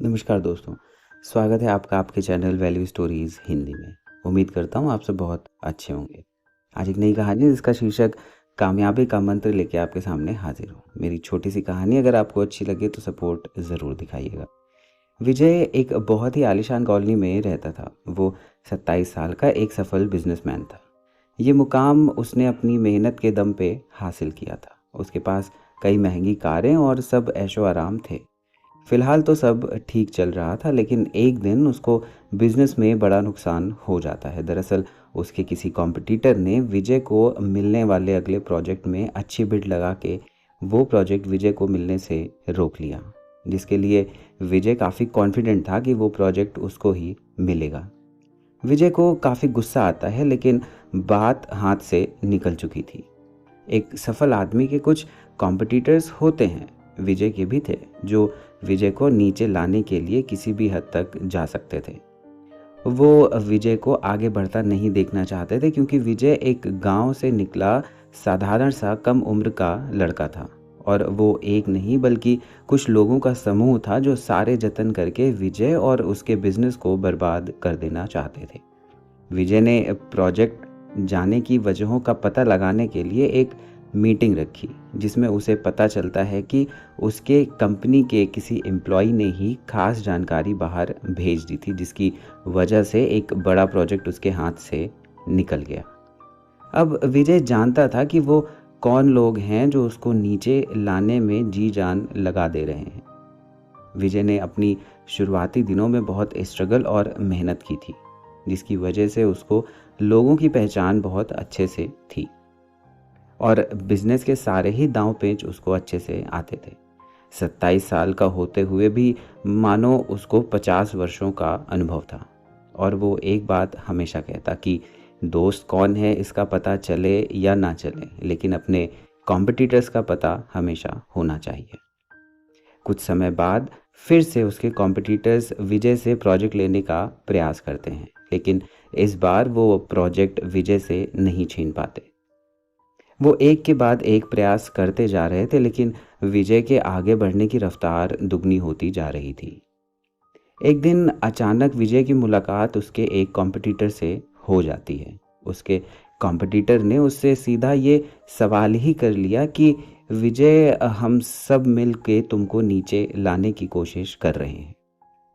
नमस्कार दोस्तों, स्वागत है आपका आपके चैनल वैल्यू स्टोरीज़ हिंदी में। उम्मीद करता हूँ आप सब बहुत अच्छे होंगे। आज एक नई कहानी जिसका शीर्षक कामयाबी का मंत्र लेके आपके सामने हाजिर हूँ। मेरी छोटी सी कहानी अगर आपको अच्छी लगे तो सपोर्ट ज़रूर दिखाइएगा। विजय एक बहुत ही आलीशान कॉलोनी में रहता था। वो 27 साल का एक सफल बिजनेसमैन था। ये मुकाम उसने अपनी मेहनत के दम पे हासिल किया था। उसके पास कई महंगी कारें और सब ऐशो आराम थे। फिलहाल तो सब ठीक चल रहा था, लेकिन एक दिन उसको बिजनेस में बड़ा नुकसान हो जाता है। दरअसल उसके किसी कॉम्पिटिटर ने विजय को मिलने वाले अगले प्रोजेक्ट में अच्छी बिड लगा के वो प्रोजेक्ट विजय को मिलने से रोक लिया, जिसके लिए विजय काफ़ी कॉन्फिडेंट था कि वो प्रोजेक्ट उसको ही मिलेगा। विजय को काफ़ी गुस्सा आता है, लेकिन बात हाथ से निकल चुकी थी। एक सफल आदमी के कुछ कॉम्पिटिटर्स होते हैं, विजय के भी थे, जो विजय को नीचे लाने के लिए किसी भी हद तक जा सकते थे। वो विजय को आगे बढ़ता नहीं देखना चाहते थे, क्योंकि विजय एक गांव से निकला साधारण सा कम उम्र का लड़का था और वो एक नहीं बल्कि कुछ लोगों का समूह था जो सारे जतन करके विजय और उसके बिजनेस को बर्बाद कर देना चाहते थे। विजय ने प्रोजेक्ट जाने की वजहों का पता लगाने के लिए एक मीटिंग रखी, जिसमें उसे पता चलता है कि उसके कंपनी के किसी एम्प्लॉय ने ही खास जानकारी बाहर भेज दी थी, जिसकी वजह से एक बड़ा प्रोजेक्ट उसके हाथ से निकल गया। अब विजय जानता था कि वो कौन लोग हैं जो उसको नीचे लाने में जी जान लगा दे रहे हैं। विजय ने अपनी शुरुआती दिनों में बहुत स्ट्रगल और मेहनत की थी, जिसकी वजह से उसको लोगों की पहचान बहुत अच्छे से थी और बिजनेस के सारे ही दांव पेच उसको अच्छे से आते थे। 27 साल का होते हुए भी मानो उसको 50 वर्षों का अनुभव था और वो एक बात हमेशा कहता कि दोस्त कौन है इसका पता चले या ना चले, लेकिन अपने कॉम्पिटिटर्स का पता हमेशा होना चाहिए। कुछ समय बाद फिर से उसके कॉम्पिटिटर्स विजय से प्रोजेक्ट लेने का प्रयास करते हैं, लेकिन इस बार वो प्रोजेक्ट विजय से नहीं छीन पाते। वो एक के बाद एक प्रयास करते जा रहे थे, लेकिन विजय के आगे बढ़ने की रफ्तार दुगनी होती जा रही थी। एक दिन अचानक विजय की मुलाकात उसके एक कॉम्पिटिटर से हो जाती है। उसके कॉम्पिटिटर ने उससे सीधा ये सवाल ही कर लिया कि विजय, हम सब मिल के तुमको नीचे लाने की कोशिश कर रहे हैं,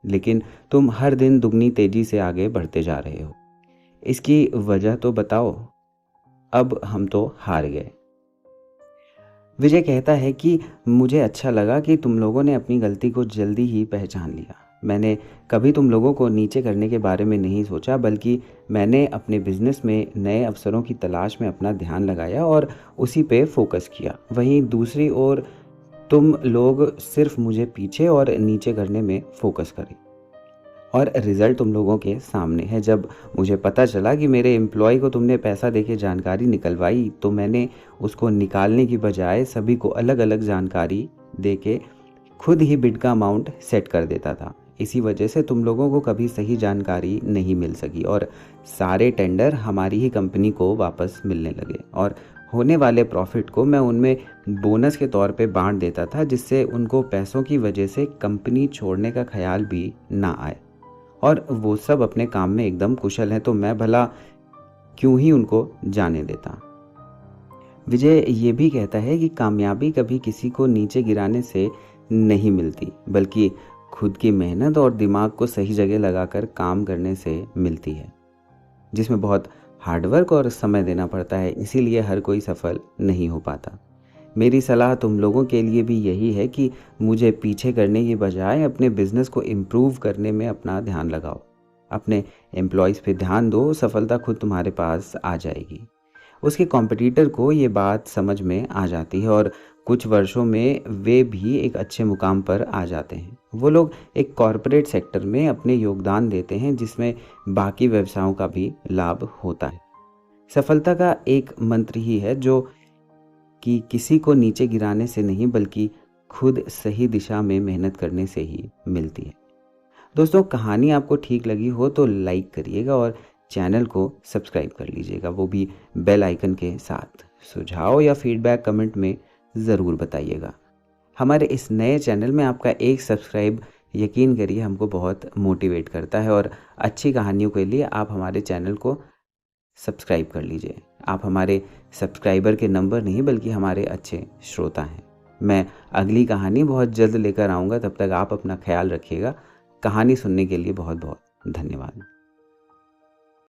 लेकिन तुम हर दिन दुगनी तेजी से आगे बढ़ते जा रहे हो। इसकी वजह तो बताओ। अब हम तो हार गए। विजय कहता है कि मुझे अच्छा लगा कि तुम लोगों ने अपनी गलती को जल्दी ही पहचान लिया। मैंने कभी तुम लोगों को नीचे करने के बारे में नहीं सोचा, बल्कि मैंने अपने बिजनेस में नए अवसरों की तलाश में अपना ध्यान लगाया और उसी पे फोकस किया। वहीं दूसरी ओर तुम लोग सिर्फ मुझे पीछे और नीचे करने में फोकस करें और रिजल्ट तुम लोगों के सामने है। जब मुझे पता चला कि मेरे एम्प्लॉय को तुमने पैसा देके जानकारी निकलवाई, तो मैंने उसको निकालने की बजाय सभी को अलग अलग जानकारी देके खुद ही बिड का अमाउंट सेट कर देता था। इसी वजह से तुम लोगों को कभी सही जानकारी नहीं मिल सकी और सारे टेंडर हमारी ही कंपनी को वापस मिलने लगे और होने वाले प्रॉफिट को मैं उनमें बोनस के तौर पे बांट देता था, जिससे उनको पैसों की वजह से कंपनी छोड़ने का ख्याल भी ना आए। और वो सब अपने काम में एकदम कुशल हैं, तो मैं भला क्यों ही उनको जाने देता। विजय ये भी कहता है कि कामयाबी कभी किसी को नीचे गिराने से नहीं मिलती, बल्कि खुद की मेहनत और दिमाग को सही जगह लगाकर काम करने से मिलती है, जिसमें बहुत हार्डवर्क और समय देना पड़ता है। इसीलिए हर कोई सफल नहीं हो पाता। मेरी सलाह तुम लोगों के लिए भी यही है कि मुझे पीछे करने की बजाय अपने बिजनेस को इम्प्रूव करने में अपना ध्यान लगाओ। अपने एम्प्लॉयज़ पे ध्यान दो, सफलता खुद तुम्हारे पास आ जाएगी। उसके कॉम्पिटिटर को ये बात समझ में आ जाती है और कुछ वर्षों में वे भी एक अच्छे मुकाम पर आ जाते हैं। वो लोग एक कॉरपोरेट सेक्टर में अपने योगदान देते हैं, जिसमें बाकी व्यवसायों का भी लाभ होता है। सफलता का एक मंत्र ही है जो कि किसी को नीचे गिराने से नहीं, बल्कि खुद सही दिशा में मेहनत करने से ही मिलती है। दोस्तों, कहानी आपको ठीक लगी हो तो लाइक करिएगा और चैनल को सब्सक्राइब कर लीजिएगा, वो भी बेल आइकन के साथ। सुझाव या फीडबैक कमेंट में ज़रूर बताइएगा। हमारे इस नए चैनल में आपका एक सब्सक्राइब यकीन करिए हमको बहुत मोटिवेट करता है। और अच्छी कहानियों के लिए आप हमारे चैनल को सब्सक्राइब कर लीजिए। आप हमारे सब्सक्राइबर के नंबर नहीं बल्कि हमारे अच्छे श्रोता हैं। मैं अगली कहानी बहुत जल्द लेकर आऊँगा, तब तक आप अपना ख्याल रखिएगा। कहानी सुनने के लिए बहुत बहुत धन्यवाद।